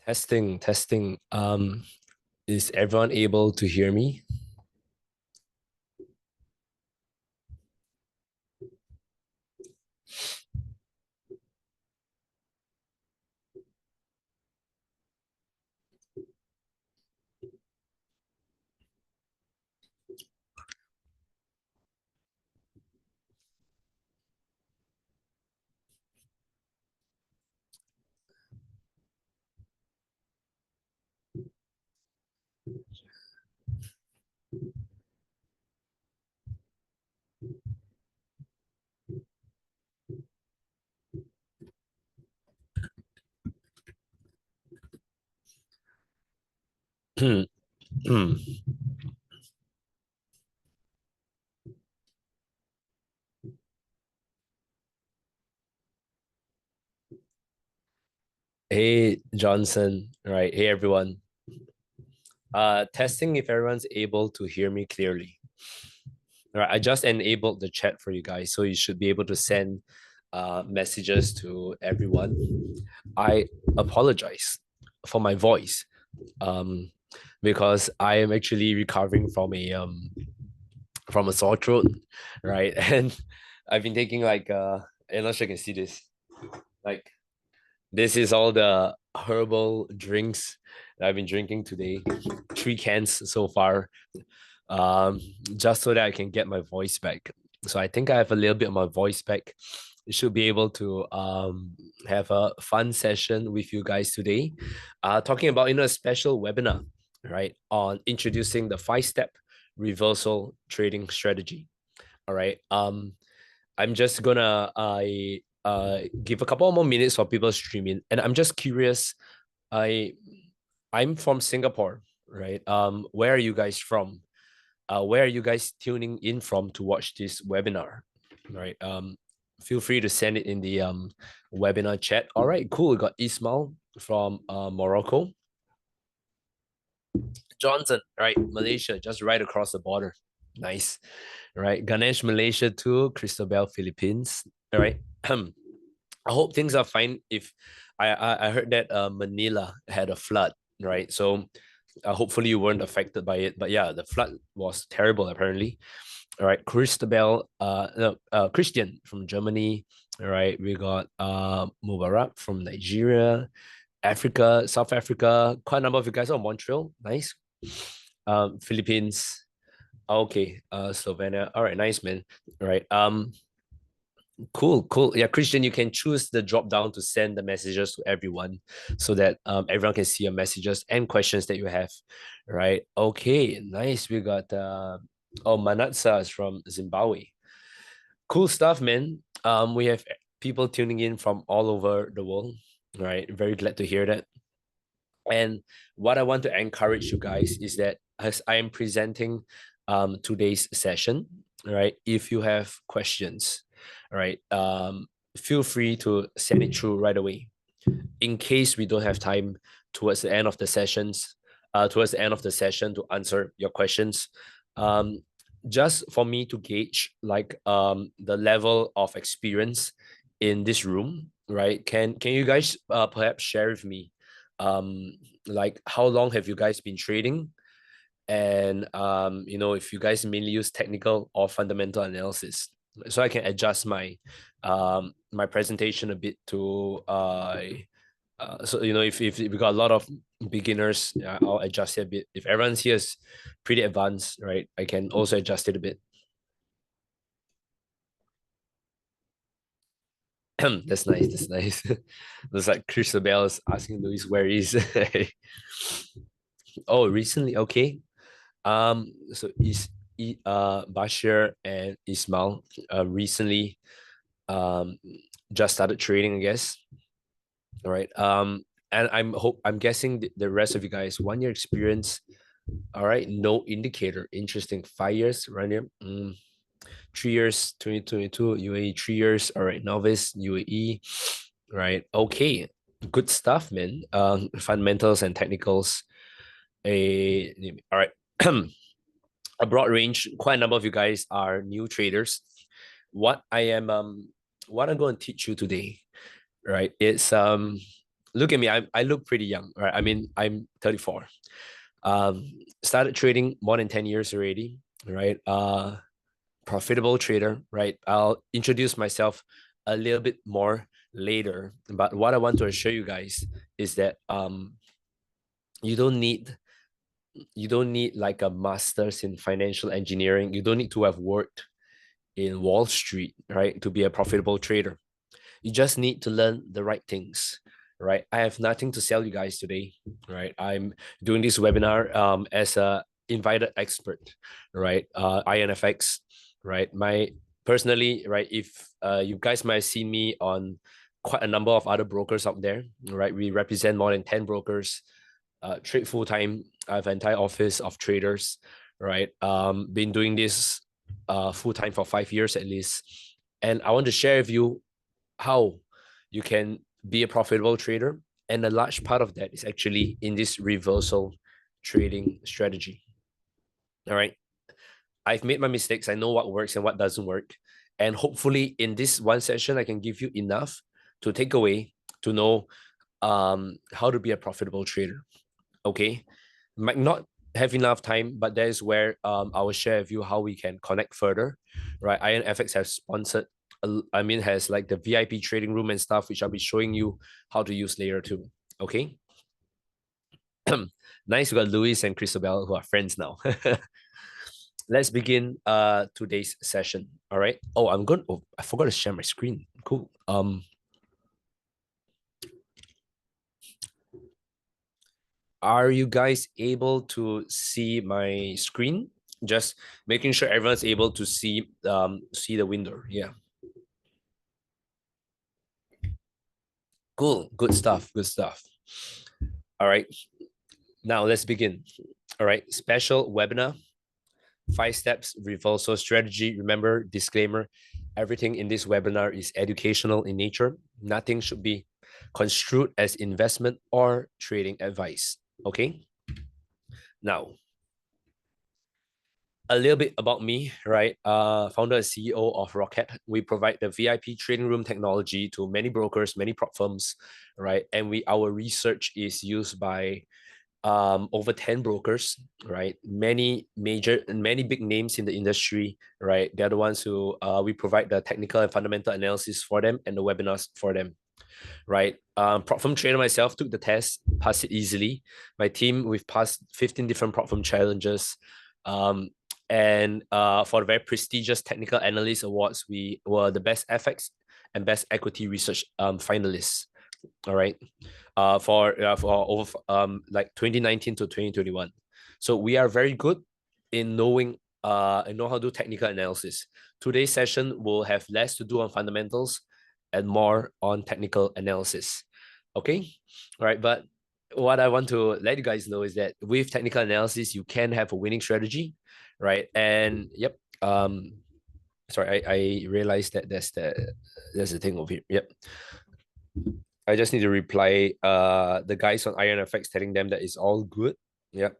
Testing, testing. Is everyone able to hear me? Hey, Johnson. All right. Hey, everyone. Testing if everyone's able to hear me clearly. All right. I just enabled the chat for you guys, so you should be able to send messages to everyone. I apologize for my voice, um, because I am actually recovering from a sore throat, right? And I've been taking I'm not sure you can see this. Like, this is all the herbal drinks that I've been drinking today. 3 cans so far. Um, just so that I can get my voice back. So I think I have a little bit of my voice back. You should be able to have a fun session with you guys today. Talking about a special webinar, right, on introducing the 5-step reversal trading strategy. All right. I'm just gonna give a couple more minutes for people streaming, and I'm just curious. I I'm from Singapore, right? Where are you guys from? Where are you guys tuning in from to watch this webinar? Right. Feel free to send it in the webinar chat. All right, cool. We got Ismail from Morocco. Johnson, right? Malaysia, just right across the border. Nice. Right. Ganesh, Malaysia too. Christabel, Philippines. All right. I hope things are fine. If I heard that Manila had a flood, right? So hopefully you weren't affected by it. But yeah, the flood was terrible apparently. All right, Christabel, no, Christian from Germany. All right, we got Mubarak from Nigeria, Africa, South Africa. Quite a number of you guys. Oh, Montreal, nice. Philippines. Okay, Slovenia. All right, nice man. All right. Cool, cool. Yeah, Christian, you can choose the drop down to send the messages to everyone so that everyone can see your messages and questions that you have. Right. Okay, nice. We got Manatsa is from Zimbabwe. Cool stuff, man. We have people tuning in from all over the world. Right. Very glad to hear that. And what I want to encourage you guys is that as I am presenting today's session, right? If you have questions, right, feel free to send it through right away. In case we don't have time towards the end of the session to answer your questions, um, just for me to gauge the level of experience in this room, right? Can you guys perhaps share with me um like how long have you guys been trading, and if you guys mainly use technical or fundamental analysis, so I can adjust my presentation a bit to so if we got a lot of beginners, I'll adjust it a bit. If everyone's here is pretty advanced, right, I can also adjust it a bit. That's nice. That's nice. Looks like Christabel is asking Luis where he is. Oh, recently, okay. So Bashir and Ismail recently um just started trading, I guess. All right. And I'm guessing the rest of you guys 1 year experience. All right, no indicator. Interesting. 5 years, right here. 3 years, 2022 UAE. 3 years. All right, novice UAE. Right. Okay. Good stuff, man. Fundamentals and technicals. All right. A broad range. Quite a number of you guys are new traders. What I am what I'm going to teach you today, right? It's look at me. I look pretty young, right? I mean, I'm 34. Started trading more than 10 years already, right? Profitable trader, right? I'll introduce myself a little bit more later. But what I want to assure you guys is that you don't need like a master's in financial engineering. You don't need to have worked in Wall Street, right, to be a profitable trader. You just need to learn the right things, right? I have nothing to sell you guys today, right? I'm doing this webinar as a invited expert, right? INFX, right? My personally, right? If you guys might have seen me on quite a number of other brokers out there, right? We represent more than 10 brokers, trade full time. I have an entire office of traders, right? Been doing this full time for 5 years at least, and I want to share with you how you can be a profitable trader. And a large part of that is actually in this reversal trading strategy. All right. I've made my mistakes. I know what works and what doesn't work. And hopefully in this one session, I can give you enough to take away to know how to be a profitable trader. Okay. Might not have enough time, but that is where I will share with you how we can connect further, right? IronFX has sponsored, has like the VIP trading room and stuff, which I'll be showing you how to use later too. Okay. Nice. We got Louis and Christabel who are friends now. Let's begin today's session. All right. Oh, I forgot to share my screen. Cool. Are you guys able to see my screen? Just making sure everyone's able to see the window. Yeah. Cool. Good stuff. Good stuff. All right. Now let's begin. All right. Special webinar. 5 steps reversal strategy. Remember, disclaimer, everything in this webinar is educational in nature. Nothing should be construed as investment or trading advice. Okay. Now, a little bit about me, right? Founder and CEO of Rocket. We provide the VIP trading room technology to many brokers, many prop firms, right? And our research is used by over 10 brokers, right? Many big names in the industry, right? They're the ones who we provide the technical and fundamental analysis for them and the webinars for them, right? Prop firm trainer myself, took the test, passed it easily. My team, we've passed 15 different prop firm challenges. And for the very prestigious Technical Analyst Awards, we were the Best FX and Best Equity Research finalists. All right, for over like 2019 to 2021. So we are very good in knowing and know how to do technical analysis. Today's session will have less to do on fundamentals and more on technical analysis. Okay, all right, but what I want to let you guys know is that with technical analysis, you can have a winning strategy, right? And yep, sorry, I realized that there's the thing over here. Yep. I just need to reply the guys on IronFX telling them that it's all good. Yep.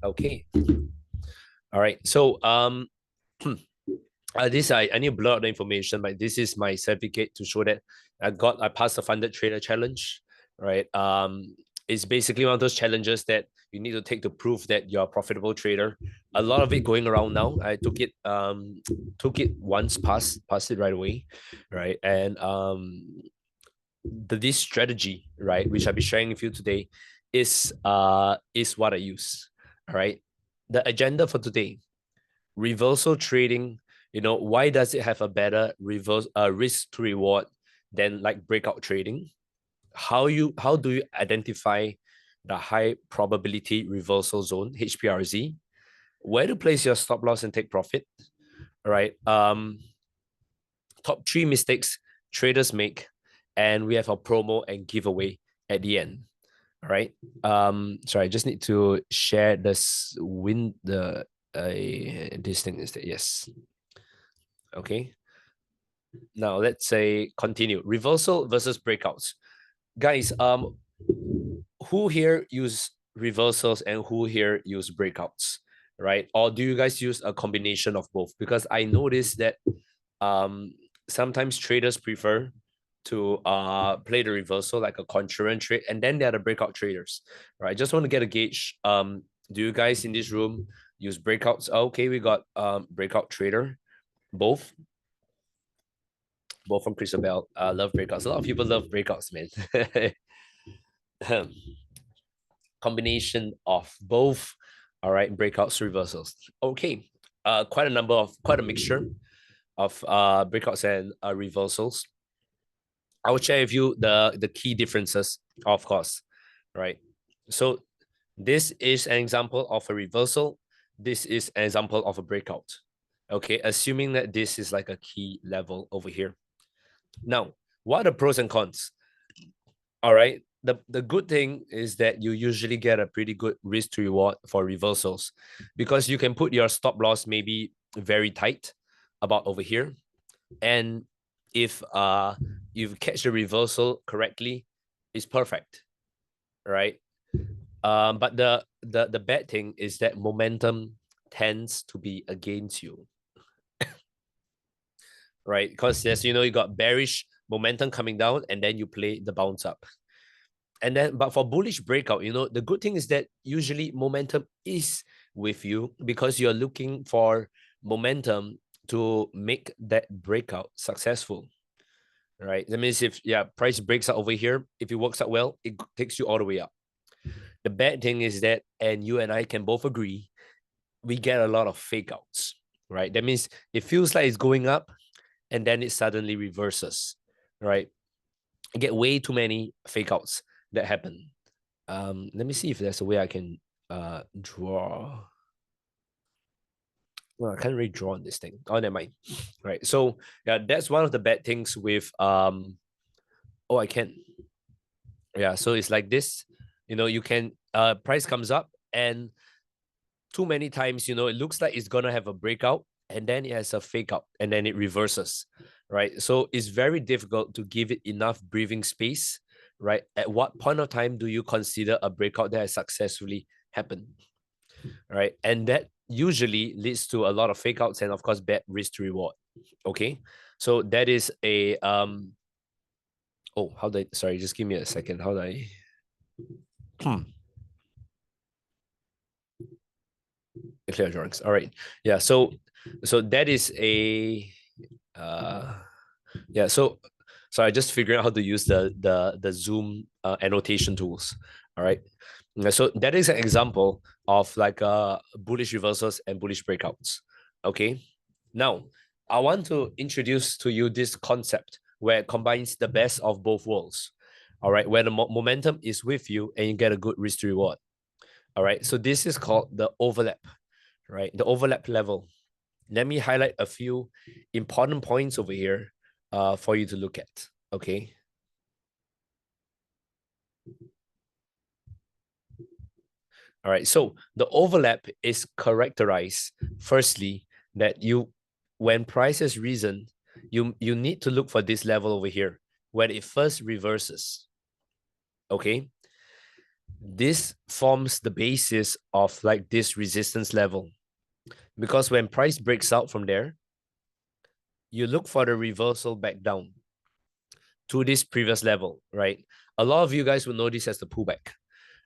Okay. All right. So this I need to blur out the information, but this is my certificate to show that I passed the funded trader challenge. Right. It's basically one of those challenges that you need to take to prove that you're a profitable trader. A lot of it going around now. I took it once, passed it right away, right? And this strategy, right, which I'll be sharing with you today, is what I use. All right. The agenda for today, reversal trading. You know, why does it have a better risk to reward than like breakout trading? How do you identify the high probability reversal zone, HPRZ? Where to place your stop loss and take profit? All right. Top 3 mistakes traders make, and we have a promo and giveaway at the end. All right. Sorry, I just need to share this this thing is that yes. Okay. Now let's say continue. Reversal versus breakouts. Guys, who here use reversals and who here use breakouts? right? Or do you guys use a combination of both? Because I noticed that sometimes traders prefer to play the reversal like a contrarian trade, and then there are the breakout traders, right? Just want to get a gauge. Do you guys in this room use breakouts? Okay, we got breakout trader, both from Christabel. Love breakouts. A lot of people love breakouts, man. Combination of both. All right, breakouts, reversals. Okay, quite a mixture of breakouts and reversals. I will share with you the key differences, of course, right? So this is an example of a reversal. This is an example of a breakout. Okay, assuming that this is like a key level over here. Now, what are the pros and cons? All right. The good thing is that you usually get a pretty good risk to reward for reversals because you can put your stop loss maybe very tight about over here. And if you catch the reversal correctly, it's perfect. Right. But the bad thing is that momentum tends to be against you. Right. Because as you know, you got bearish momentum coming down and then you play the bounce up. And then, but for bullish breakout, you know, the good thing is that usually momentum is with you because you're looking for momentum to make that breakout successful, right? That means if, price breaks out over here, if it works out well, it takes you all the way up. The bad thing is that, and you and I can both agree, we get a lot of fake outs, right? That means it feels like it's going up and then it suddenly reverses, right? I get way too many fake outs that happen. Let me see if there's a way I can draw. Well, I can't really draw on this thing. Oh, never mind. Right. So yeah, that's one of the bad things with oh, I can. Yeah, so it's like this. You know, you can price comes up and too many times, you know, it looks like it's gonna have a breakout and then it has a fake out and then it reverses. Right. So it's very difficult to give it enough breathing space. Right. At what point of time do you consider a breakout that has successfully happened? Right. And that usually leads to a lot of fake outs and of course bad risk to reward. Okay. So that is a oh, how do I, sorry, just give me a second. How do I clear drawings? All right. Yeah. So that is a yeah. So I just figured out how to use the Zoom annotation tools. All right. So that is an example of like bullish reversals and bullish breakouts. Okay. Now, I want to introduce to you this concept where it combines the best of both worlds. All right. Where the momentum is with you and you get a good risk to reward. All right. So this is called the overlap, right? The overlap level. Let me highlight a few important points over here for you to look at. Okay. All right. So the overlap is characterized firstly that when price has risen, you need to look for this level over here when it first reverses. Okay. This forms the basis of like this resistance level because when price breaks out from there, you look for the reversal back down to this previous level, right? A lot of you guys will know this as the pullback.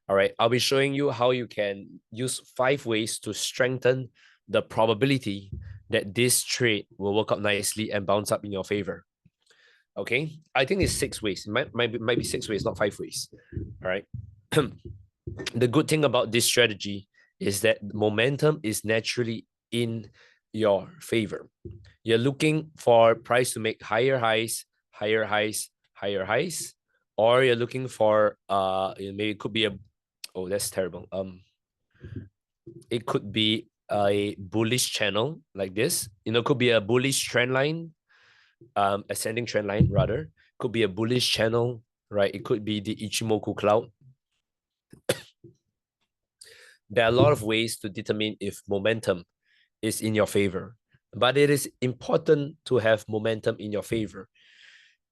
All right, I'll be showing you how you can use 5 ways to strengthen the probability that this trade will work out nicely and bounce up in your favor. Okay, I think it's 6 ways. It might be 6 ways, not 5 ways. All right. The good thing about this strategy is that momentum is naturally in your favor. You're looking for price to make higher highs, higher highs, higher highs, or you're looking for maybe it could be a, oh, that's terrible. It could be a bullish channel like this. You know, could be a bullish trend line, ascending trend line rather. Could be a bullish channel, right? It could be the Ichimoku cloud. There are a lot of ways to determine if momentum is in your favor, but it is important to have momentum in your favor.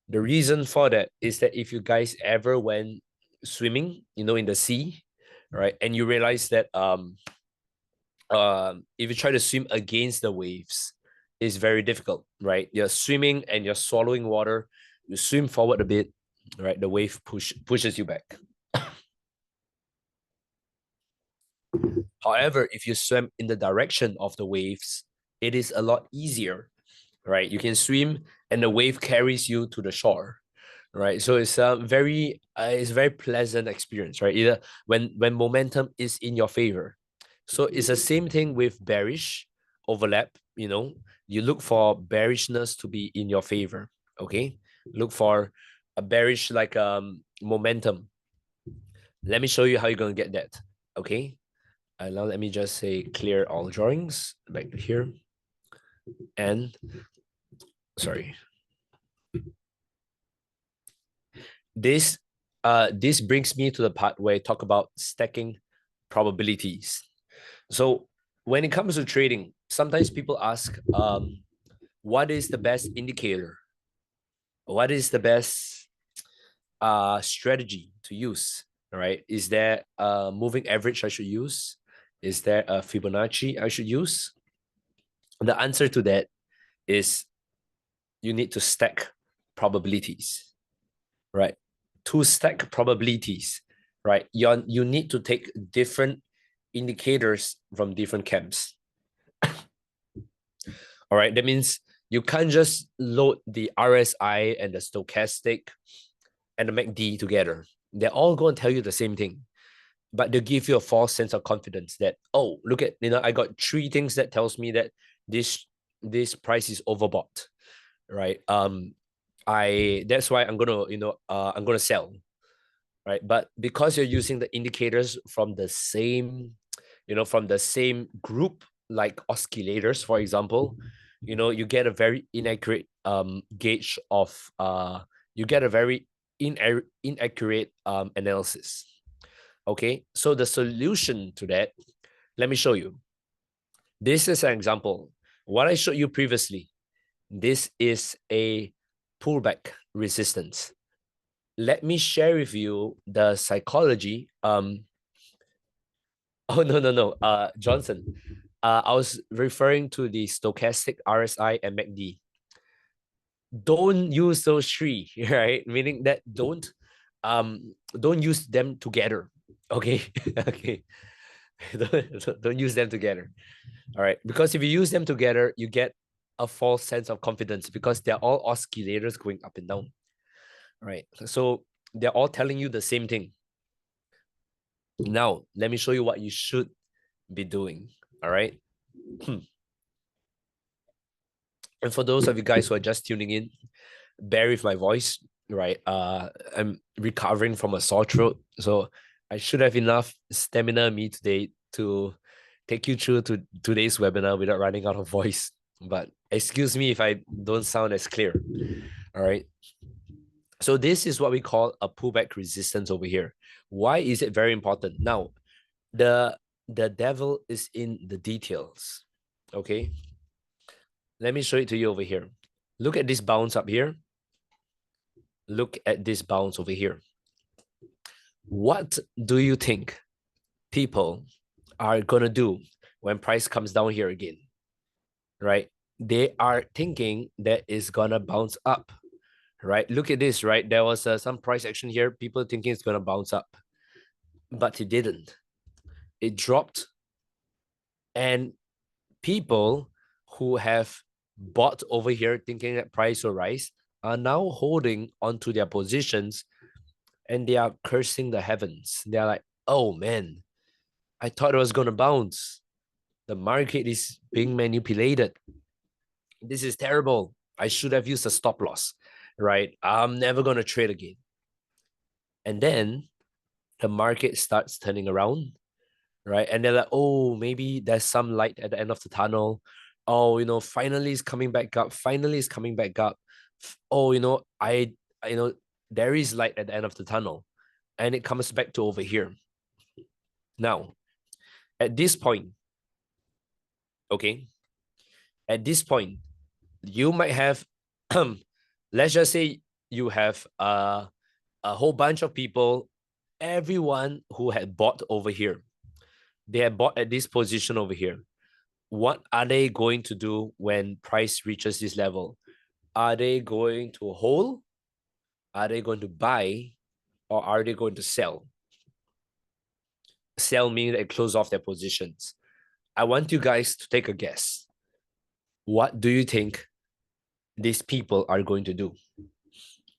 The reason for that is that if you guys ever went swimming, you know, in the sea, right, and you realize that if you try to swim against the waves, it's very difficult, right? You're swimming and you're swallowing water. You swim forward a bit, right? The wave pushes you back. However, if you swim in the direction of the waves, it is a lot easier, right? You can swim and the wave carries you to the shore, right? So it's a very pleasant experience, right? Either when momentum is in your favor. So it's the same thing with bearish overlap. You look for bearishness to be in your favor. Okay, look for a bearish like momentum. Let me show you how you're gonna get that. Okay, now let me just say clear all drawings back to here, and sorry. This brings me to the part where I talk about stacking probabilities. So when it comes to trading, sometimes people ask, what is the best indicator? What is the best strategy to use? All right. Is there a moving average I should use? Is there a Fibonacci I should use? The answer to that is you need to stack probabilities, right? To stack probabilities, right? You need to take different indicators from different camps. All right, that means you can't just load the RSI and the stochastic and the MACD together. They're all going to tell you the same thing, but they give you a false sense of confidence that, oh, look at, I got three things that tells me that this price is overbought, right? That's why I'm gonna sell, right? But because you're using the indicators from the same, from the same group, like oscillators, for example, you get a very inaccurate gauge of you get a very inaccurate analysis. Okay, so the solution to that, let me show you. This is an example. What I showed you previously, this is a pullback resistance. Let me share with you the psychology. Oh, no. Johnson. I was referring to the stochastic RSI and MACD. Don't use those three, right? Meaning that don't use them together. Okay. Okay. Don't use them together. All right. Because if you use them together, you get a false sense of confidence because they're all oscillators going up and down. Right. So they're all telling you the same thing. Now, let me show you what you should be doing. All right. And for those of you guys who are just tuning in, bear with my voice, right? I'm recovering from a sore throat, so I should have enough stamina in me today to take you through to today's webinar without running out of voice. But excuse me if I don't sound as clear. All right. So this is what we call a pullback resistance over here. Why is it very important? Now, the devil is in the details. Okay. Let me show it to you over here. Look at this bounce up here. Look at this bounce over here. What do you think people are going to do when price comes down here again? Right? They are thinking that it's going to bounce up. Right? Look at this, right? There was some price action here. People thinking it's going to bounce up. But it didn't. It dropped. And people who have bought over here thinking that price will rise are now holding onto their positions and they are cursing the heavens. They're like, oh man, I thought it was going to bounce. The market is being manipulated. This is terrible. I should have used a stop loss, right? I'm never going to trade again. And then the market starts turning around, right? And they're like, oh, maybe there's some light at the end of the tunnel. Oh, finally it's coming back up. Finally it's coming back up. Oh, there is light at the end of the tunnel. And it comes back to over here. Now, at this point, okay, at this point, you might have, let's just say you have a whole bunch of people, everyone who had bought over here. They have bought at this position over here. What are they going to do when price reaches this level? Are they going to hold? Are they going to buy? Or are they going to sell? Sell meaning they close off their positions. I want you guys to take a guess. What do you think these people are going to do?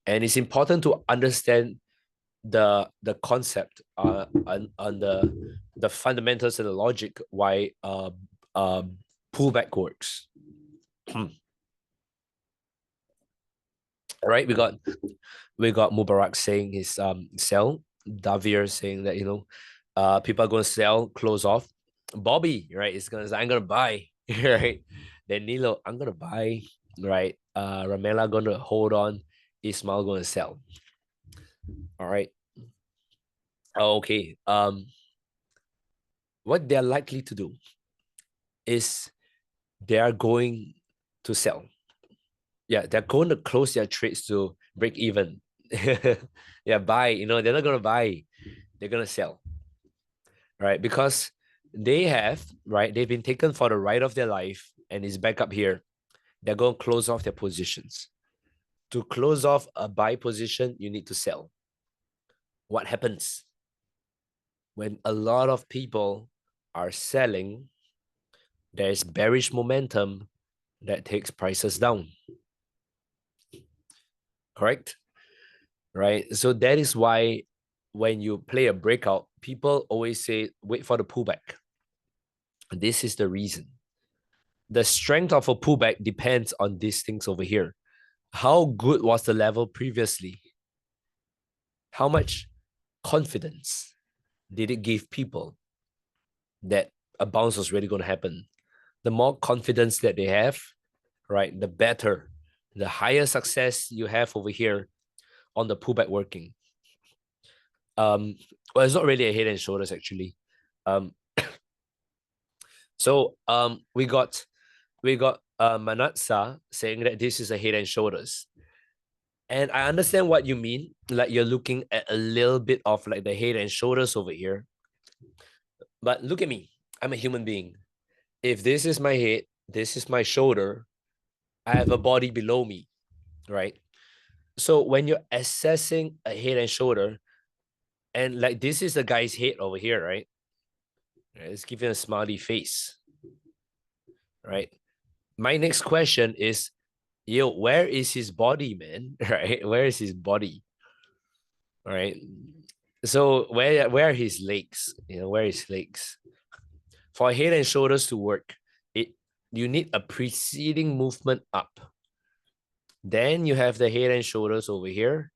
And it's important to understand the concept on the fundamentals and the logic why pullback works. All right, we got Mubarak saying his sell. Davir saying that people are going to sell, close off. Bobby, right, is gonna say, I'm gonna buy, right? Then Nilo, I'm gonna buy, right? Ramela gonna hold on, Ismail gonna sell. All right. Okay. What they're likely to do is they are going to sell. Yeah, they're going to close their trades to break even. Yeah, buy. They're not gonna buy. They're gonna sell, right? Because they have, right? They've been taken for the ride of their life, and it's back up here. They're going to close off their positions. To close off a buy position, you need to sell. What happens when a lot of people are selling? There's bearish momentum that takes prices down. Correct? Right? So that is why when you play a breakout, people always say, wait for the pullback. This is the reason. The strength of a pullback depends on these things over here. How good was the level previously? How much confidence did it give people that a bounce was really going to happen? The more confidence that they have, right, the better, the higher success you have over here on the pullback working. Well, it's not really a head and shoulders actually. So we got Manatsa saying that this is a head and shoulders. And I understand what you mean. Like you're looking at a little bit of like the head and shoulders over here. But look at me. I'm a human being. If this is my head, this is my shoulder, I have a body below me, right? So when you're assessing a head and shoulder, and like this is the guy's head over here, right? It's giving a smiley face, right? My next question is, where is his body, man? Right? Where is his body? All right. So where are his legs? Where are his legs? For head and shoulders to work, you need a preceding movement up. Then you have the head and shoulders over here.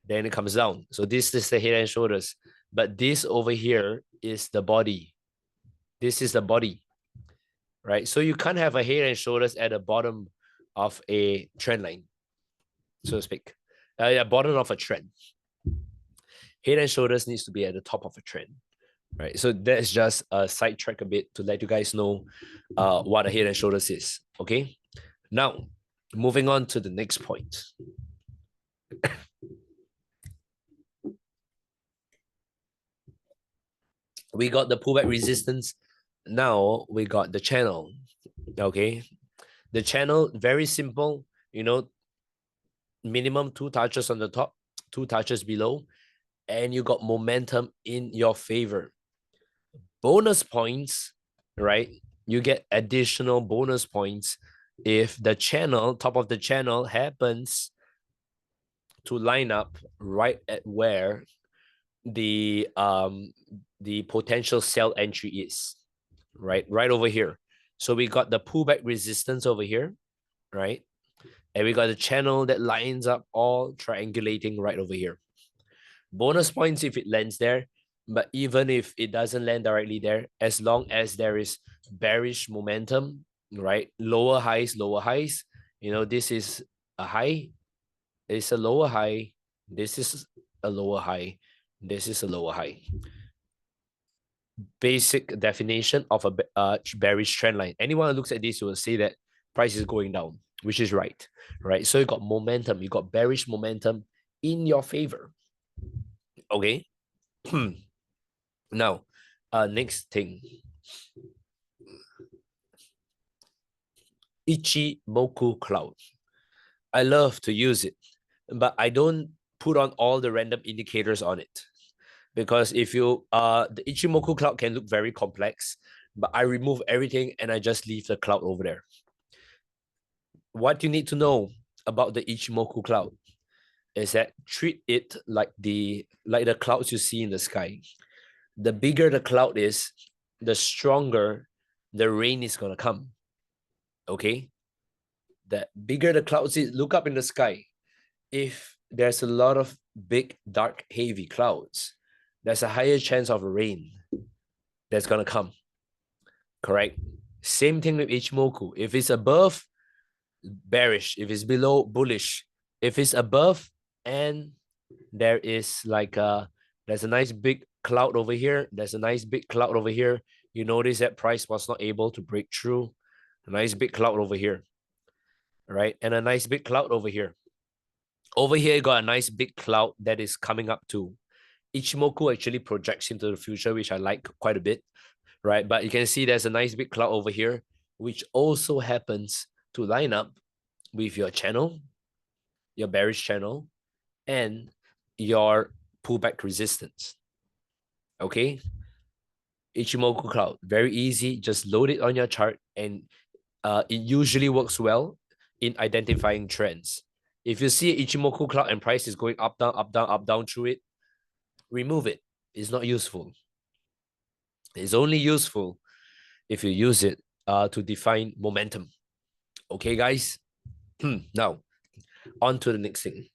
Then it comes down. So this is the head and shoulders. But this over here is the body. This is the body, right? So you can't have a head and shoulders at the bottom of a trend line, so to speak. Bottom of a trend. Head and shoulders needs to be at the top of a trend, right? So that's just a sidetrack a bit to let you guys know what a head and shoulders is, okay? Now, moving on to the next point. We got the pullback resistance. Now we got the channel, okay? The channel, very simple, minimum 2 touches on the top, 2 touches below, and you got momentum in your favor. Bonus points, right? You get additional bonus points if the channel, top of the channel, happens to line up right at where the potential sell entry is, right over here. So we got the pullback resistance over here, right? And we got the channel that lines up all triangulating right over here. Bonus points if it lands there, but even if it doesn't land directly there, as long as there is bearish momentum, right? Lower highs, this is a high, it's a lower high, this is a lower high, this is a lower high. Basic definition of a bearish trend line. Anyone who looks at this will say that price is going down, which is right? So you got momentum, you got bearish momentum in your favor. Okay. Now, Next thing, Ichimoku cloud. I love to use it, but I don't put on all the random indicators on it, because if you the Ichimoku cloud can look very complex, but I remove everything and I just leave the cloud over there. What you need to know about the Ichimoku cloud is that treat it like the clouds you see in the sky. The bigger the cloud is, the stronger the rain is gonna come. Okay, the bigger the clouds is, look up in the sky. If there's a lot of big, dark, heavy clouds, there's a higher chance of rain that's gonna come. Correct. Same thing with Ichimoku. If it's above, bearish. If it's below, bullish. If it's above and there is like there's a nice big cloud over here, there's a nice big cloud over here, you notice that price was not able to break through. A nice big cloud over here, right? And a nice big cloud over here. Over here, you got a nice big cloud that is coming up too. Ichimoku actually projects into the future, which I like quite a bit, right? But you can see there's a nice big cloud over here, which also happens to line up with your channel, your bearish channel, and your pullback resistance. Okay, Ichimoku cloud, very easy. Just load it on your chart, and it usually works well in identifying trends. If you see Ichimoku cloud and price is going up, down, up, down, up, down through it, remove it. It's not useful. It's only useful if you use it to define momentum. Okay, guys? Now, on to the next thing.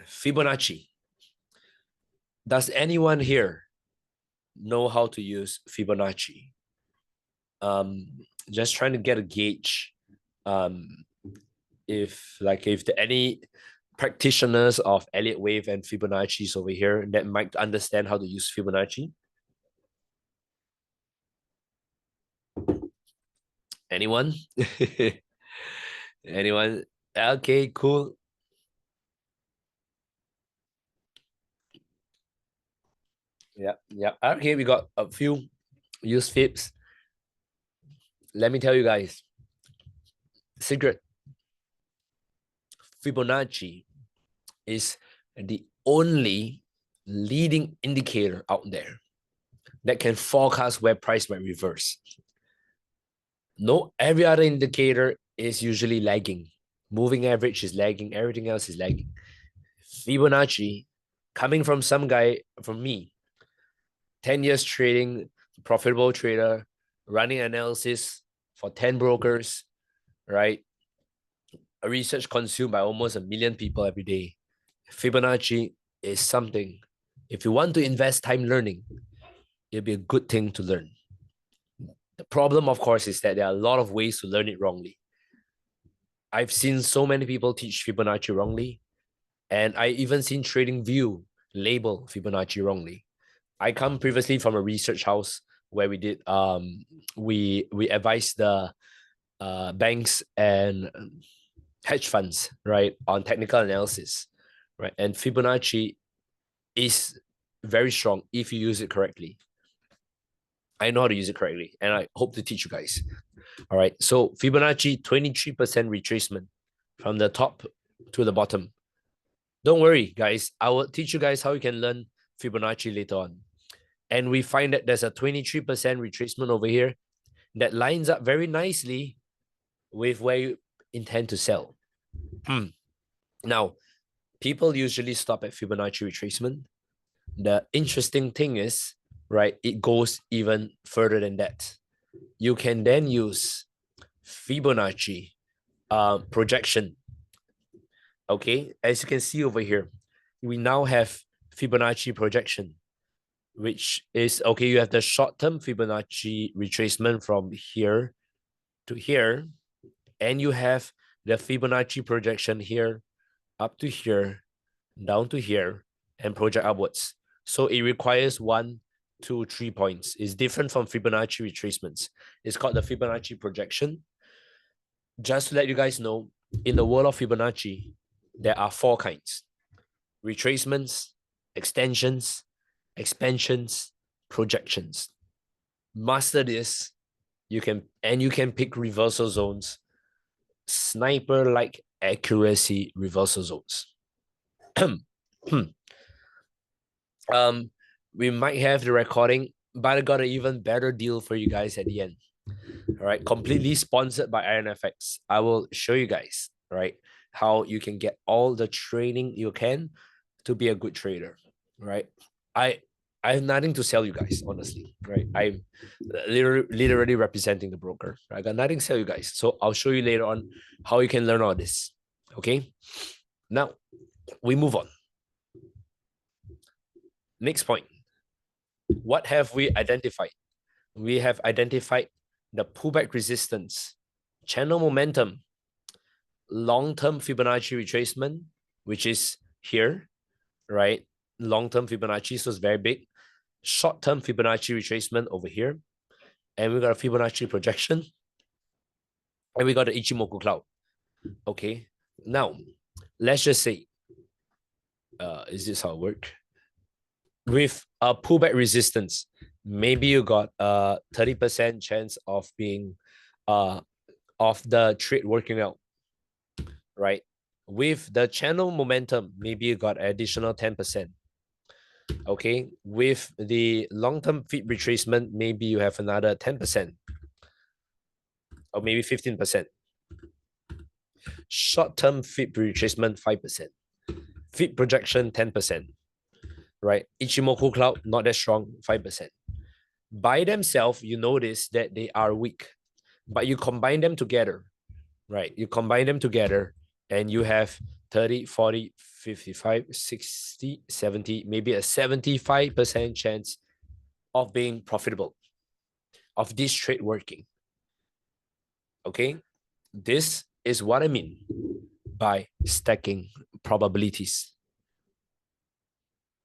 Fibonacci. Does anyone here know how to use Fibonacci? Just trying to get a gauge. If there any practitioners of Elliott Wave and Fibonacci's over here that might understand how to use Fibonacci. Anyone? Anyone? Okay, cool. Yeah. Okay, we got a few use Fibs. Let me tell you guys, secret. Fibonacci is the only leading indicator out there that can forecast where price might reverse. No, every other indicator is usually lagging. Moving average is lagging. Everything else is lagging. Fibonacci, coming from some guy, from me, 10 years trading, profitable trader, running analysis for 10 brokers, right? A research consumed by almost 1 million people every day. Fibonacci is something. If you want to invest time learning, it'll be a good thing to learn. The problem, of course, is that there are a lot of ways to learn it wrongly. I've seen so many people teach Fibonacci wrongly, and I even seen TradingView label Fibonacci wrongly. I come previously from a research house where we did we advised the banks and hedge funds, right, on technical analysis, right? And Fibonacci is very strong if you use it correctly. I know how to use it correctly, and I hope to teach you guys. All right, so Fibonacci 23% retracement from the top to the bottom. Don't worry, guys. I will teach you guys how you can learn Fibonacci later on. And we find that there's a 23% retracement over here that lines up very nicely with where you intend to sell. Now, people usually stop at Fibonacci retracement. The interesting thing is, right, it goes even further than that. You can then use Fibonacci projection. Okay, as you can see over here, we now have Fibonacci projection, which is, okay, you have the short-term Fibonacci retracement from here to here, and you have the Fibonacci projection here, up to here, down to here, and project upwards. So it requires 1, 2, 3 points. It's different from Fibonacci retracements. It's called the Fibonacci projection. Just to let you guys know, in the world of Fibonacci, there are 4 kinds. retracements, extensions, expansions, projections. Master this, you can pick reversal zones, sniper-like accuracy reversal zones. We might have the recording, but I got an even better deal for you guys at the end. All right, completely sponsored by IronFX. I will show you guys, right, how you can get all the training you can to be a good trader, right? I have nothing to sell you guys, honestly, right? I'm literally representing the broker. I got nothing to sell you guys. So I'll show you later on how you can learn all this. Okay. Now we move on. Next point. What have we identified? We have identified the pullback resistance, channel momentum, long-term Fibonacci retracement, which is here, right? Long-term Fibonacci, so it's very big. Short-term Fibonacci retracement over here. And we got a Fibonacci projection. And we got the Ichimoku cloud. Okay. Now, let's just say, is this how it works? With a pullback resistance, maybe you got a 30% chance of being of the trade working out, right? With the channel momentum, maybe you got additional 10%. Okay, with the long-term fib retracement, maybe you have another 10% or maybe 15%. Short-term fib retracement, 5%. Fib projection, 10%. Right? Ichimoku cloud, not that strong, 5%. By themselves, you notice that they are weak, but you combine them together, right? You combine them together and you have 30, 40, 55, 60, 70, maybe a 75% chance of being profitable, of this trade working. Okay? This is what I mean by stacking probabilities.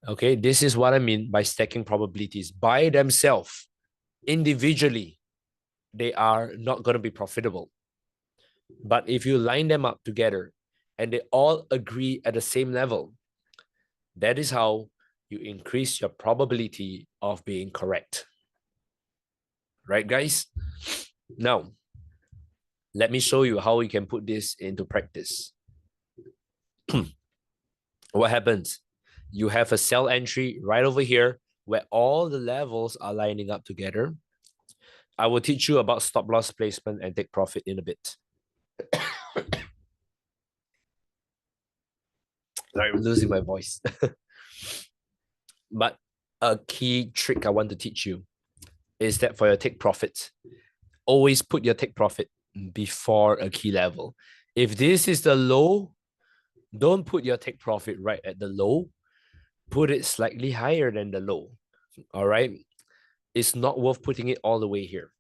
Okay, this is what I mean by stacking probabilities. By themselves, individually, they are not going to be profitable. But if you line them up together and they all agree at the same level, that is how you increase your probability of being correct. Right, guys? Now, let me show you how we can put this into practice. What happens? You have a sell entry right over here where all the levels are lining up together. I will teach you about stop loss placement and take profit in a bit. Sorry, I'm losing my voice. But a key trick I want to teach you is that for your take profit, always put your take profit before a key level. If this is the low, don't put your take profit right at the low. Put it slightly higher than the low. All right. It's not worth putting it all the way here.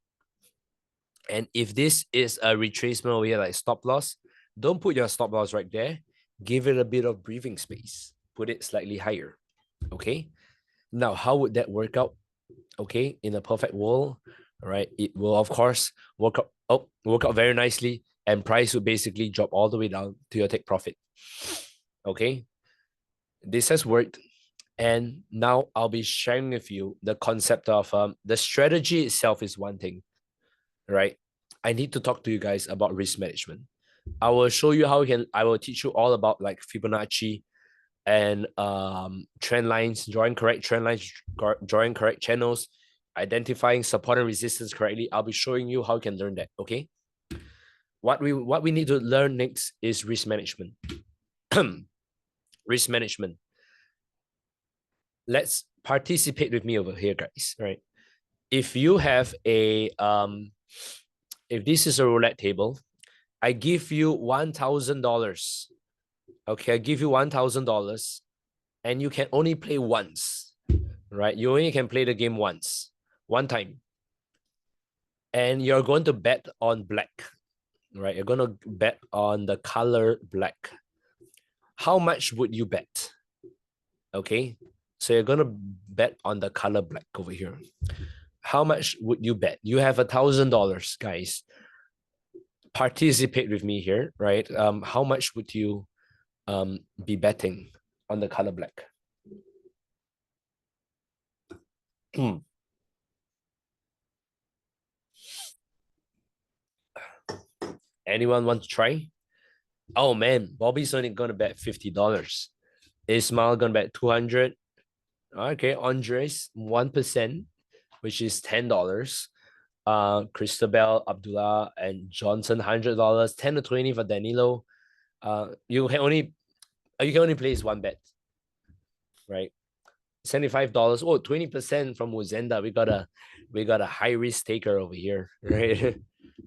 And if this is a retracement over here, like stop loss, don't put your stop loss right there. Give it a bit of breathing space. Put it slightly higher. Okay. Now, how would that work out? Okay. In a perfect world, all right, it will, of course, work out very nicely. And price will basically drop all the way down to your take profit. Okay. This has worked. And now I'll be sharing with you the concept of the strategy itself is one thing, right? I need to talk to you guys about risk management. I will show you how I will teach you all about like Fibonacci and trend lines, drawing correct trend lines, drawing correct channels, identifying support and resistance correctly. I'll be showing you how you can learn that, okay? What we need to learn next is risk management. Risk management. Let's participate with me over here, guys, right? If you have a if this is a roulette table, I give you $1,000. Okay, I give you $1,000 and you can only play once, right? You only can play the game once, one time. And you're going to bet on black, right? You're going to bet on the color black. How much would you bet? Okay, so you're going to bet on the color black over here. How much would you bet? You have $1,000, guys. Participate with me here, right? How much would you be betting? on the color black. Anyone want to try? Oh man, Bobby's only gonna bet $50. Ismail gonna bet 200. Okay, Andres 1%, which is $10. Christabel, Abdullah, and Johnson $100. 10 to 20 for Danilo. You can only place one bet, right? $75. Oh, 20% from Muzenda. We got a high risk taker over here, right?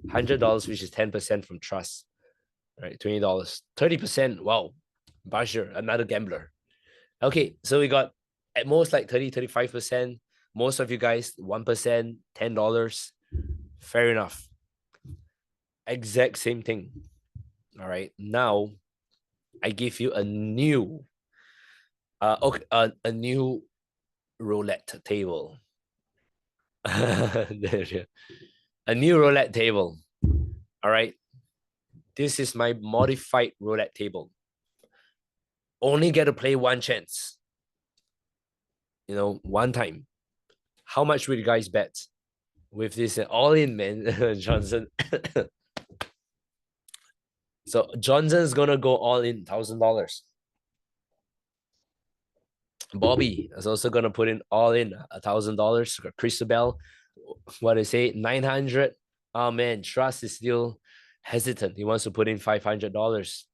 $100, which is 10% from Trust, right? $20, 30%. Wow, Bashir, another gambler. Okay, so we got at most like 35%. Most of you guys, 1%, $10. Fair enough. Exact same thing. All right. Now I give you a new a new roulette table. A new roulette table. All right. This is my modified roulette table. Only get to play one chance. You know, one time. How much would you guys bet with this all in, man? Johnson. So Johnson's gonna go all in $1,000. Bobby is also gonna put in all in $1,000. Christabel, what I say, 900. Oh man, Trust is still hesitant. He wants to put in $500.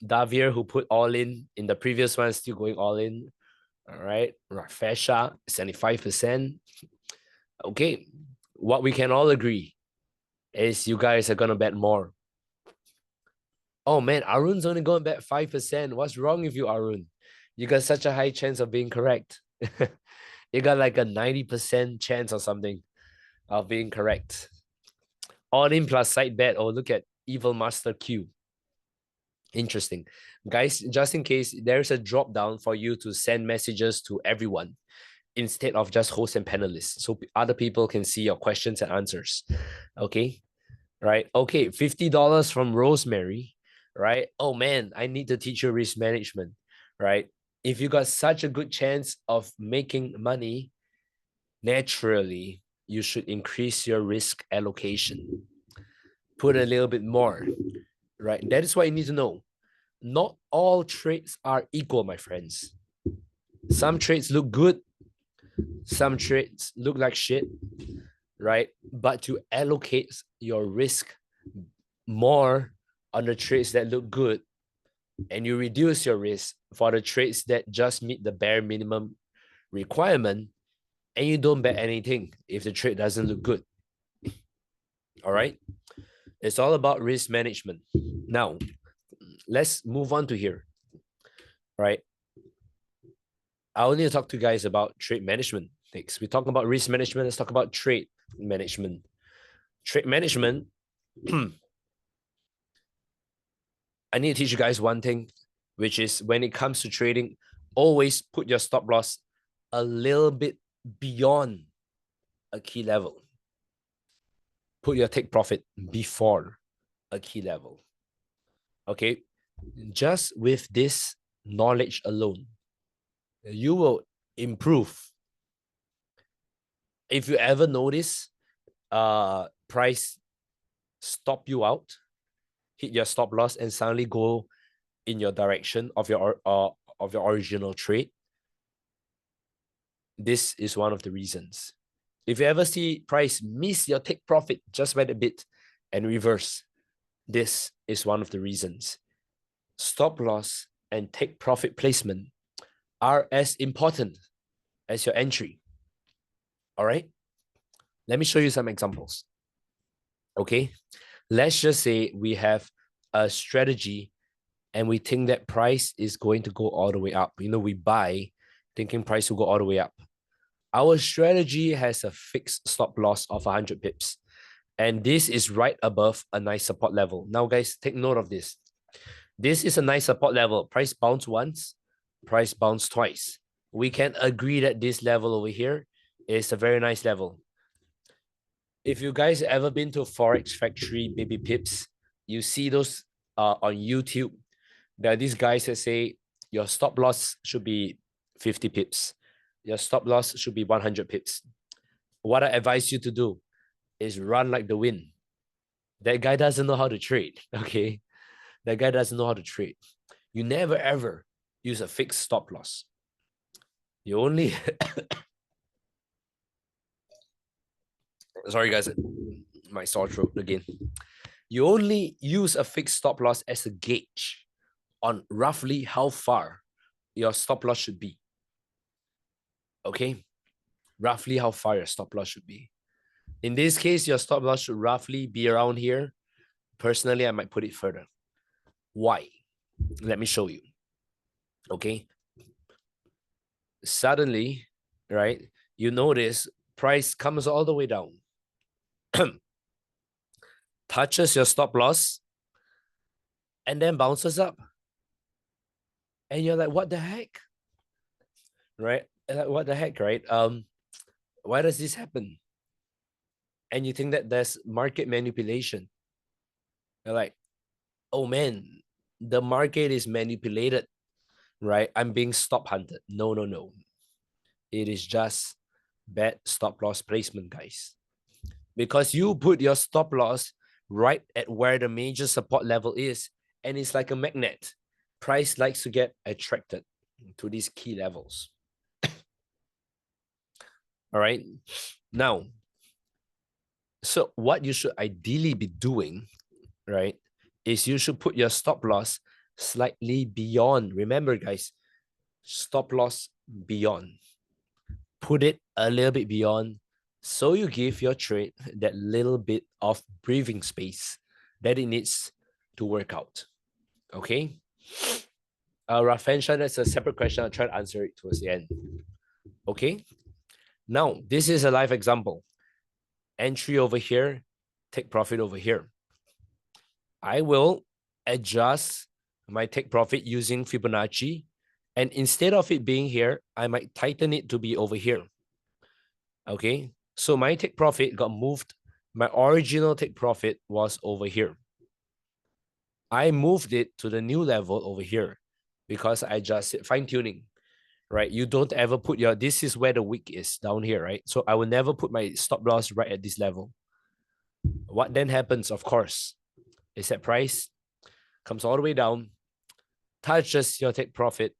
Davir, who put all in the previous one, is still going all in. All right, Rafesha 75%. Okay, what we can all agree is you guys are gonna bet more. Oh man, Arun's only going to bet 5%. What's wrong with you, Arun? You got such a high chance of being correct. You got like a 90% chance or something of being correct. All in plus side bet. Oh, look at Evil Master Q. Interesting. Guys, just in case, there's a drop down for you to send messages to everyone instead of just hosts and panelists. So other people can see your questions and answers. Okay. Right. Okay. $50 from Rosemary. Right. Oh man, I need to teach you risk management. Right. If you got such a good chance of making money, naturally, you should increase your risk allocation. Put a little bit more. Right. That is what you need to know. Not all trades are equal, my friends. Some trades look good. Some trades look like shit. Right. But to allocate your risk more on the trades that look good, and you reduce your risk for the trades that just meet the bare minimum requirement, and you don't bet anything if the trade doesn't look good. All right. It's all about risk management. Now, let's move on to here. Right. I only need to talk to you guys about trade management things. We talk about risk management. Let's talk about trade management. Trade management. I need to teach you guys one thing, which is when it comes to trading, always put your stop loss a little bit beyond a key level. Put your take profit before a key level. Okay, just with this knowledge alone, you will improve. If you ever notice price stop you out, hit your stop loss, and suddenly go in your direction of your original trade, this is one of the reasons. If you ever see price miss your take profit just by a bit and reverse, this is one of the reasons. Stop loss and take profit placement are as important as your entry. All right. Let me show you some examples. Okay. Let's just say we have a strategy and we think that price is going to go all the way up. You know, we buy thinking price will go all the way up. Our strategy has a fixed stop loss of 100 pips. And this is right above a nice support level. Now, guys, take note of this. This is a nice support level. Price bounce once, price bounce twice. We can agree that this level over here is a very nice level. If you guys ever been to Forex Factory Baby Pips, you see those on YouTube. There are these guys that say your stop loss should be 50 pips. Your stop loss should be 100 pips. What I advise you to do is run like the wind. That guy doesn't know how to trade, okay? That guy doesn't know how to trade. You never ever use a fixed stop loss. You only sorry guys, my sore throat again. You only use a fixed stop loss as a gauge on roughly how far your stop loss should be. Okay? Roughly how far your stop loss should be. In this case, your stop loss should roughly be around here. Personally, I might put it further. Why? Let me show you. Okay? Suddenly, right, you notice price comes all the way down. Touches your stop loss and then bounces up. And you're like, what the heck? Right? Like, what the heck, right? Why does this happen? And you think that there's market manipulation. You're like, oh man, the market is manipulated, right? I'm being stop hunted. No, no, no. It is just bad stop loss placement, guys. Because you put your stop loss right at where the major support level is, and it's like a magnet. Price likes to get attracted to these key levels. All right. Now, so what you should ideally be doing, right, is you should put your stop loss slightly beyond. Remember, guys, stop loss beyond. Put it a little bit beyond, so you give your trade that little bit of breathing space that it needs to work out. Okay? Rafensha, that's a separate question. I'll try to answer it towards the end. Okay? Now, this is a live example. Entry over here, take profit over here. I will adjust my take profit using Fibonacci. And instead of it being here, I might tighten it to be over here. Okay, so my take profit got moved. My original take profit was over here. I moved it to the new level over here because I just fine tuning, right? You don't ever put your, this is where the wick is down here, right? So I will never put my stop loss right at this level. What then happens, of course, is that price comes all the way down, touches your take profit,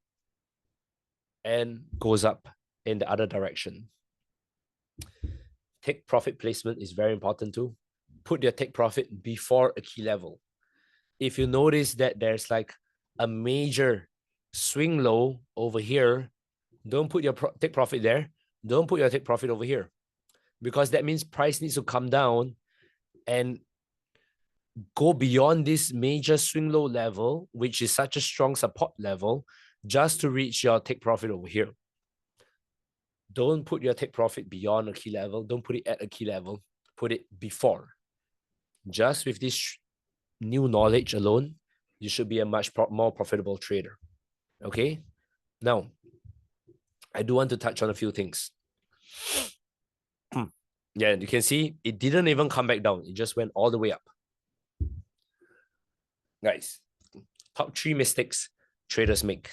and goes up in the other direction. Take profit placement is very important too. Put your take profit before a key level. If you notice that there's like a major swing low over here, don't put your take profit there. Don't put your take profit over here, because that means price needs to come down and go beyond this major swing low level, which is such a strong support level, just to reach your take profit over here. Don't put your take profit beyond a key level. Don't put it at a key level. Put it before. Just with this new knowledge alone, you should be a much more profitable trader. Okay? Now, I do want to touch on a few things. Yeah, you can see it didn't even come back down. It just went all the way up. Guys, top 3 mistakes traders make.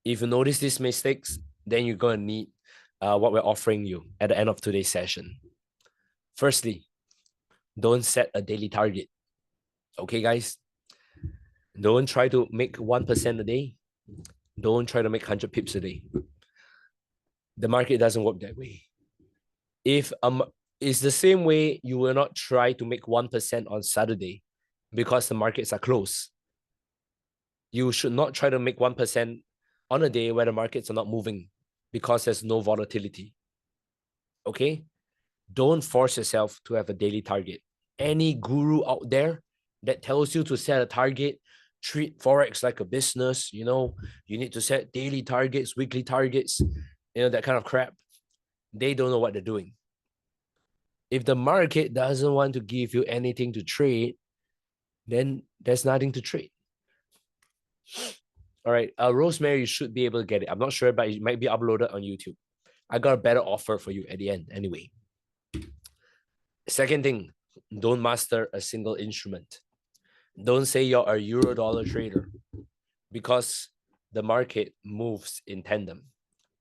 If you notice these mistakes, then you're going to need what we're offering you at the end of today's session. Firstly, don't set a daily target. Okay, guys? Don't try to make 1% a day. Don't try to make 100 pips a day. The market doesn't work that way. If it's the same way, you will not try to make 1% on Saturday because the markets are closed. You should not try to make 1% on a day where the markets are not moving because there's no volatility. Okay? Don't force yourself to have a daily target. Any guru out there that tells you to set a target, treat Forex like a business, you know, you need to set daily targets, weekly targets, you know, that kind of crap. They don't know what they're doing. If the market doesn't want to give you anything to trade, then there's nothing to trade. All right, Rosemary, you should be able to get it. I'm not sure, but it might be uploaded on YouTube. I got a better offer for you at the end anyway. Second thing, don't master a single instrument. Don't say you're a euro dollar trader, because the market moves in tandem.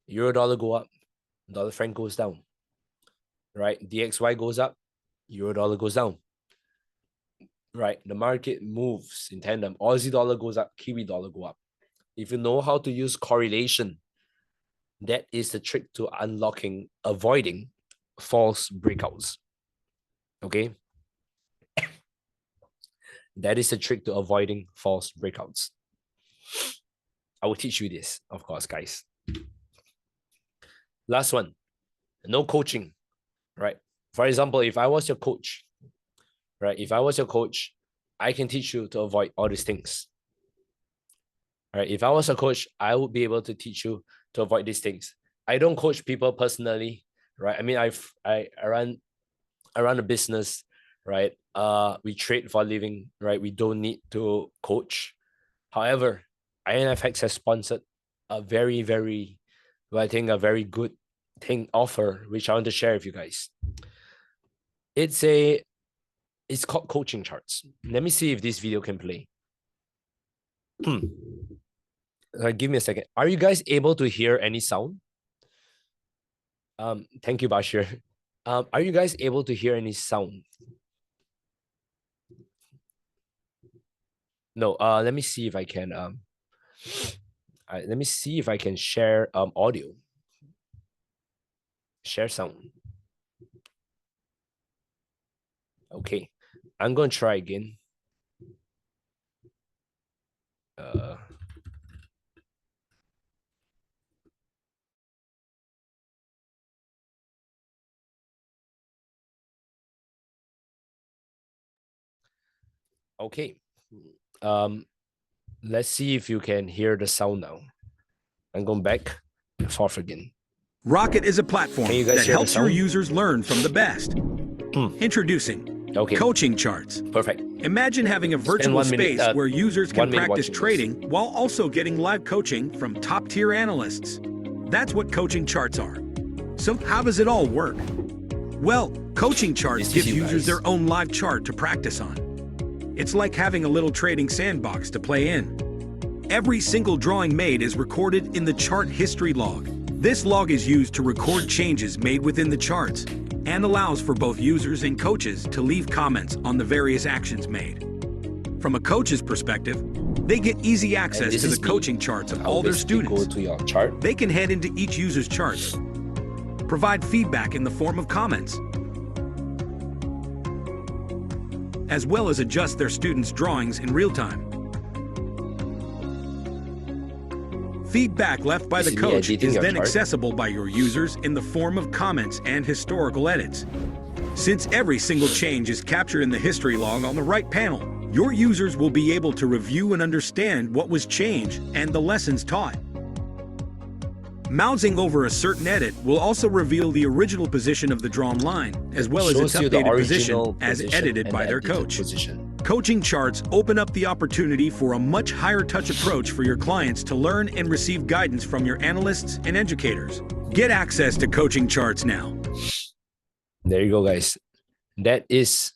Euro dollar go up, dollar franc goes down, right? DXY goes up, Euro dollar goes down, right? The market moves in tandem. Aussie dollar goes up, Kiwi dollar go up. If you know how to use correlation, that is the trick to avoiding false breakouts. Okay. That is the trick to avoiding false breakouts. I will teach you this, of course, guys. Last one, no coaching, right? For example, if I was your coach, right? If I was your coach, I can teach you to avoid all these things. Right? If I was a coach, I would be able to teach you to avoid these things. I don't coach people personally, right? I mean, I run a business, right? We trade for a living, right? We don't need to coach. However, INFX has sponsored a very, very, I think a very good offer, which I want to share with you guys. It's called coaching charts. Let me see if this video can play. Give me a second. Are you guys able to hear any sound? Thank you, Bashir. Are you guys able to hear any sound? No. Let me see if I can. Let me see if I can share audio. Share sound. Okay, I'm gonna try again. Okay. Let's see if you can hear the sound now. I'm going back and forth again. Rocket is a platform that helps your users learn from the best. Introducing coaching charts. Perfect. Imagine having a virtual space where users can practice trading while also getting live coaching from top-tier analysts. That's what coaching charts are. So how does it all work? Well, coaching charts give users their own live chart to practice on. It's like having a little trading sandbox to play in. Every single drawing made is recorded in the chart history log. This log is used to record changes made within the charts and allows for both users and coaches to leave comments on the various actions made. From a coach's perspective, they get easy access to the coaching charts of all their students. They can head into each user's charts, provide feedback in the form of comments, as well as adjust their students' drawings in real time. Feedback left by the coach is then accessible by your users in the form of comments and historical edits. Since every single change is captured in the history log on the right panel, your users will be able to review and understand what was changed and the lessons taught. Mousing over a certain edit will also reveal the original position of the drawn line, as well as its updated position as edited by their coach. Coaching charts open up the opportunity for a much higher touch approach for your clients to learn and receive guidance from your analysts and educators. Get access to coaching charts now. There you go, guys. That is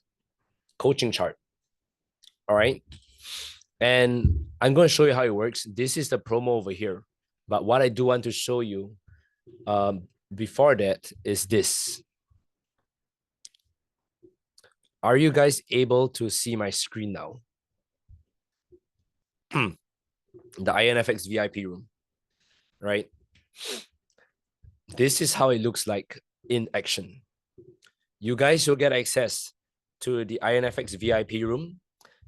coaching chart. All right. And I'm going to show you how it works. This is the promo over here. But what I do want to show you before that is this. Are you guys able to see my screen now? The INFX VIP room, right? This is how it looks like in action. You guys will get access to the INFX VIP room.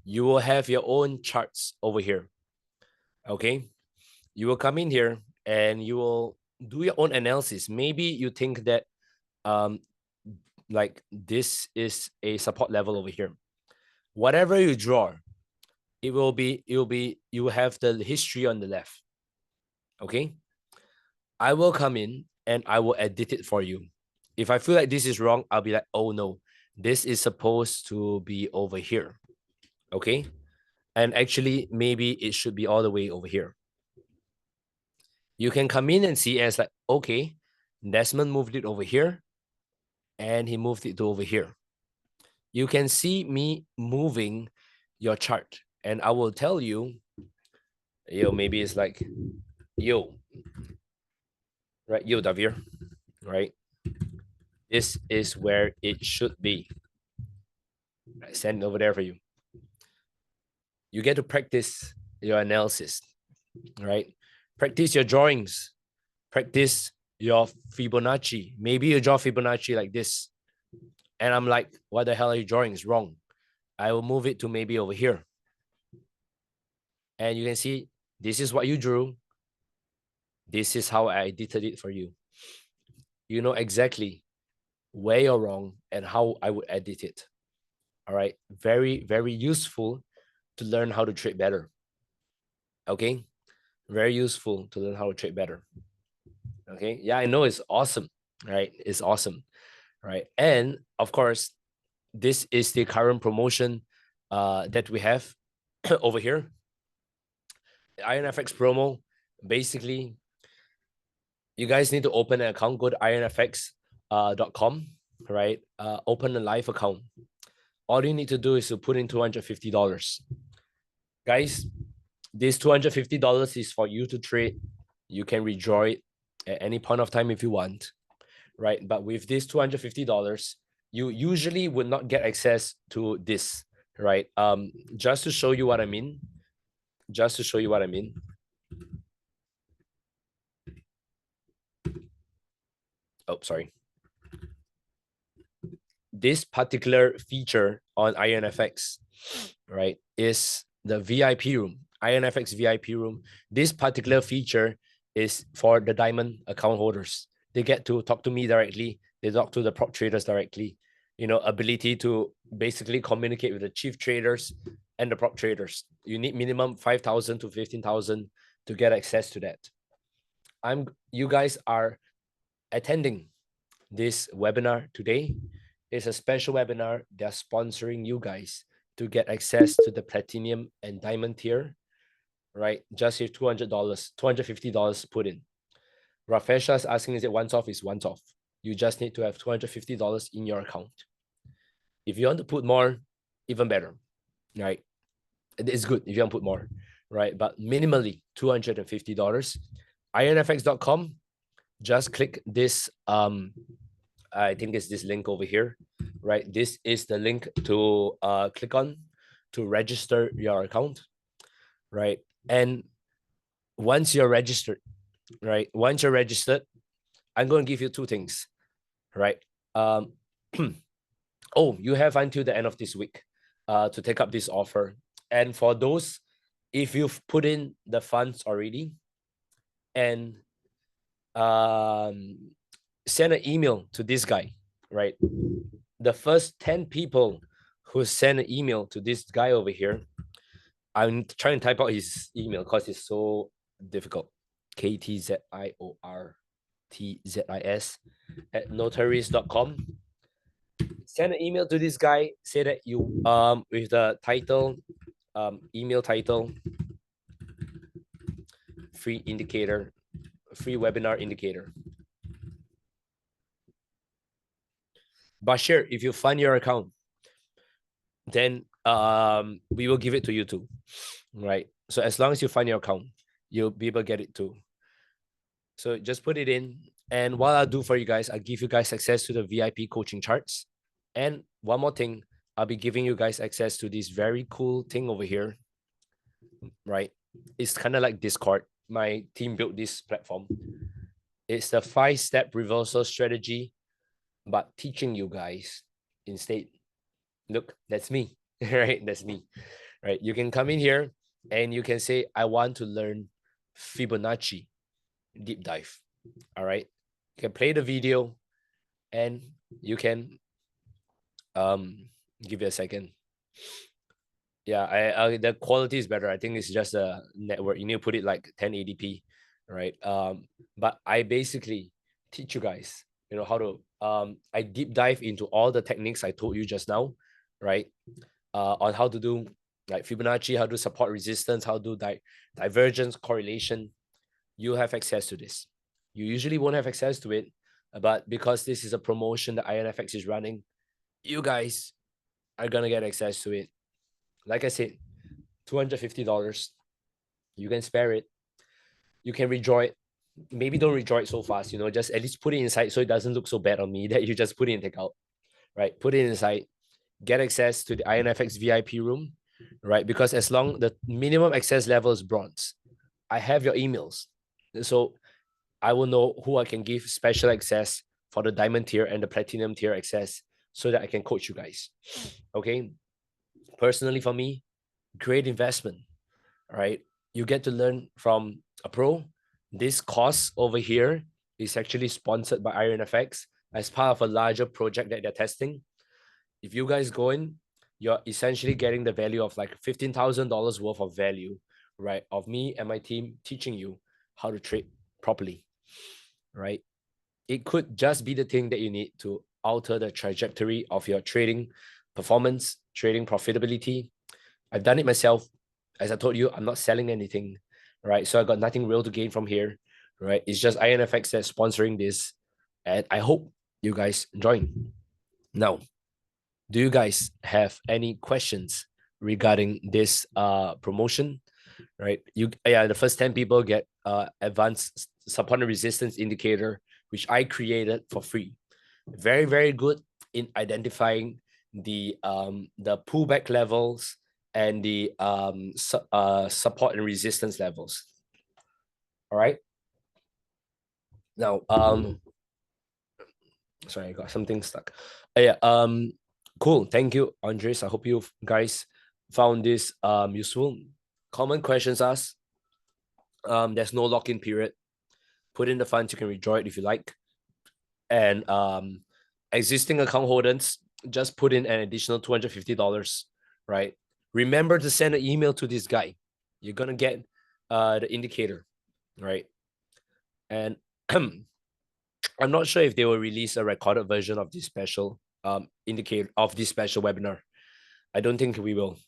You will have your own charts over here, okay? You will come in here and you will do your own analysis. Maybe you think that like this is a support level over here. Whatever you draw, you will have the history on the left. Okay. I will come in and I will edit it for you. If I feel like this is wrong, I'll be like, oh no, this is supposed to be over here. Okay. And actually, maybe it should be all the way over here. You can come in and see as like, okay, Desmond moved it over here and he moved it to over here. You can see me moving your chart and I will tell you Yo, maybe it's like, yo, right? Yo, Davir, right? This is where it should be. I send it over there for you. You get to practice your analysis, right? Practice your drawings. Practice your Fibonacci. Maybe you draw Fibonacci like this. And I'm like, what the hell are you drawing? It's wrong. I will move it to maybe over here. And you can see, this is what you drew. This is how I edited it for you. You know exactly where you're wrong and how I would edit it. All right. Very, very useful to learn how to trade better. Okay. Very useful to learn how to trade better. Okay. Yeah, I know it's awesome. Right. It's awesome. Right. And of course, this is the current promotion that we have over here. IronFX promo. Basically, you guys need to open an account. Go to IronFX.com, right? Open a live account. All you need to do is to put in $250. Guys, this $250 is for you to trade. You can withdraw it at any point of time if you want, right? But with this $250, you usually would not get access to this, right? Just to show you what I mean. Just to show you what I mean. Oh, sorry. This particular feature on IronFX, right, is the VIP room, IronFX VIP room. This particular feature is for the diamond account holders. They get to talk to me directly. They talk to the prop traders directly. You know, ability to basically communicate with the chief traders and the prop traders. You need minimum 5,000 to 15,000 to get access to that. You guys are attending this webinar today. It's a special webinar. They're sponsoring you guys to get access to the platinum and diamond tier, right? Just with $200, $250 put in. Rafesha is asking, is it once off? It's once off. You just need to have $250 in your account. If you want to put more, even better, right? It's good if you want to put more, right? But minimally $250. IronFX.com, just click this I think it's this link over here, right? This is the link to click on to register your account, right? And once you're registered, right? Once you're registered, I'm going to give you two things, right? Oh, you have until the end of this week to take up this offer. And for those, if you've put in the funds already and send an email to this guy, right? The first 10 people who send an email to this guy over here, I'm trying to type out his email because it's so difficult. KTZIORTZIS@notaries.com. Send an email to this guy. Say that you with the title, email title, free indicator, free webinar indicator. Bashir, if you fund your account, then we will give it to you too, right? So as long as you fund your account, you'll be able to get it too. So just put it in. And what I'll do for you guys, I'll give you guys access to the VIP coaching charts. And one more thing, I'll be giving you guys access to this very cool thing over here, right? It's kind of like Discord. My team built this platform. It's the 5-step reversal strategy, but teaching you guys instead. Look, that's me, right? That's me, right? You can come in here and you can say, I want to learn Fibonacci deep dive. All right. You can play the video and you can give it a second. Yeah, the quality is better. I think it's just a network. You need to put it like 1080p, right? But I basically teach you guys, you know, how to I deep dive into all the techniques I told you just now, right? On how to do like Fibonacci, how to support resistance, how to do divergence, correlation. You have access to this. You usually won't have access to it, but because this is a promotion that INFX is running, you guys are gonna get access to it. Like I said, $250. You can spare it. You can withdraw it. Maybe don't withdraw it so fast, you know, just at least put it inside so it doesn't look so bad on me that you just put it and take out, right? Put it inside, get access to the IronFX VIP room, right? Because as long the minimum access level is bronze, I have your emails. So I will know who I can give special access for the diamond tier and the platinum tier access so that I can coach you guys. Okay. Personally, for me, great investment, right? You get to learn from a pro. This course over here is actually sponsored by IronFX as part of a larger project that they're testing. If you guys go in, you're essentially getting the value of like $15,000 worth of value, right? Of me and my team teaching you how to trade properly, right? It could just be the thing that you need to alter the trajectory of your trading performance, trading profitability. I've done it myself. As I told you, I'm not selling anything, right? So I got nothing real to gain from here, right? It's just INFX that's sponsoring this. And I hope you guys join. Now, do you guys have any questions regarding this promotion? Right? The first 10 people get advanced support and resistance indicator, which I created for free. Very, very good in identifying the pullback levels and the support and resistance levels. All right. Now, sorry, I got something stuck. Cool. Thank you, Andres. I hope you guys found this useful. Common questions asked. There's no lock-in period. Put in the funds, you can withdraw it if you like. And existing account holders, just put in an additional $250, right? Remember to send an email to this guy. You're gonna get the indicator, right? And I'm not sure if they will release a recorded version of this special indicator of this special webinar. I don't think we will,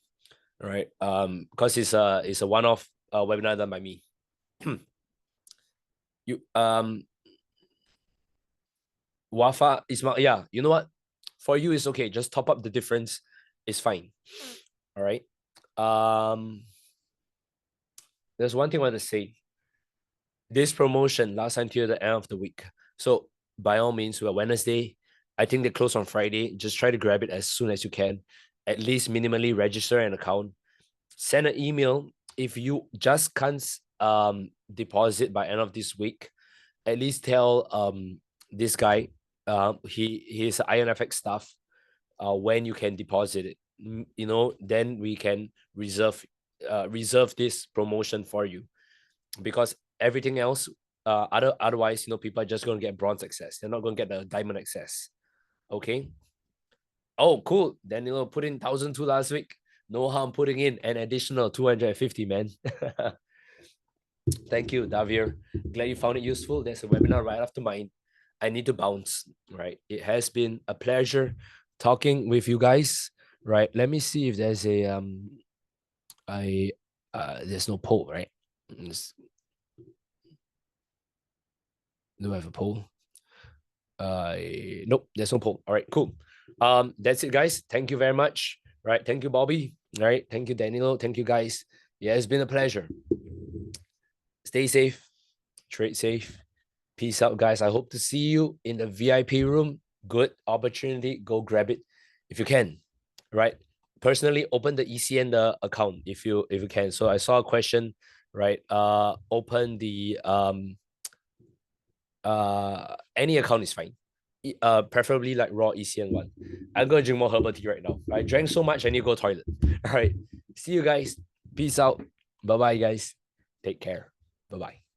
right? Because it's a one-off webinar done by me. Wafa Ismail, yeah, you know what? For you, it's okay. Just top up the difference. It's fine. All right. There's one thing I want to say. This promotion lasts until the end of the week. So by all means, we're Wednesday. I think they close on Friday. Just try to grab it as soon as you can. At least minimally register an account. Send an email. If you just can't deposit by end of this week, at least tell this guy he's INFX staff when you can deposit it. You know, then we can reserve this promotion for you, because everything else otherwise, you know, people are just going to get bronze access. They're not going to get the diamond access. Okay. Oh, cool. Then, you know, put in 1,002 last week. No harm putting in an additional 250, man. Thank you, Davir. Glad you found it useful. There's a webinar right after mine. I need to bounce, right? It has been a pleasure talking with you guys, right? Let me see if there's a there's no poll, right? Do I have a poll? Nope, there's no poll. All right, cool. That's it, guys. Thank you very much. Right, thank you, Bobby. All right, thank you, Danilo. Thank you, guys. Yeah, it's been a pleasure. Stay safe, trade safe. Peace out, guys. I hope to see you in the VIP room. Good opportunity. Go grab it if you can. Right. Personally, open the ECN account if you can. So I saw a question. Right. Open the any account is fine. Preferably like raw ECN one. I'm gonna drink more herbal tea right now. I drank so much I need to go toilet. All right. See you guys. Peace out. Bye bye, guys. Take care. Bye bye.